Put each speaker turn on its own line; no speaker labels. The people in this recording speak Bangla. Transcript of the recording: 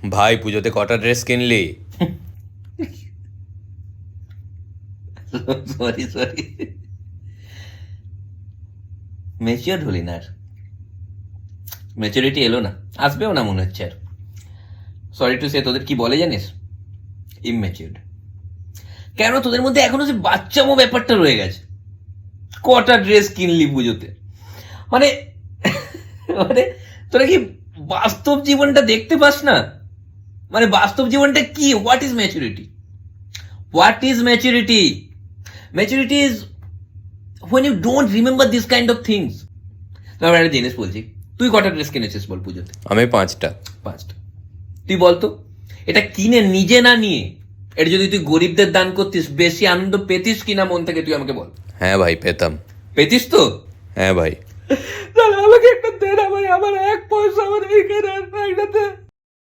ভাই পুজোতে কটা ড্রেস কিনলি?
সরি সরি, ম্যাচিওর হলি না আর, ম্যাচুরিটি এলো না, আসবেও না মনে হচ্ছে আর। সরি টু সে, তোদের কি বলে জানিস? ইমম্যাচিউরড। কেন তোদের মধ্যে এখনো যে বাচ্চামো ব্যাপারটা রয়ে গেছে। কটা ড্রেস কিনলি পুজোতে, মানে মানে তোরা কি বাস্তব জীবনটা দেখতে পাস না? মানে বাস্তব জীবনটা কি? What is maturity? What is maturity? Maturity is when you don't remember this kind of things. আমি একটা জিনিস বলছি, তুই কটা ড্রেস কিনেছিস বল পুজোতে?
আমি 5টা।
5টা। তুই বলতো, এটা কিনে নিজে না নিয়ে এটা যদি তুই গরিবদের দান করতিস, বেশি আনন্দ পেতিস কিনা মন থেকে? তুই আমাকে বল।
হ্যাঁ ভাই পেতাম।
পেতিস তো?
হ্যাঁ ভাই।
তাহলে আমাকে একটা দে না ভাই, আমার 1 পয়সা আমার এইখানে একটাতে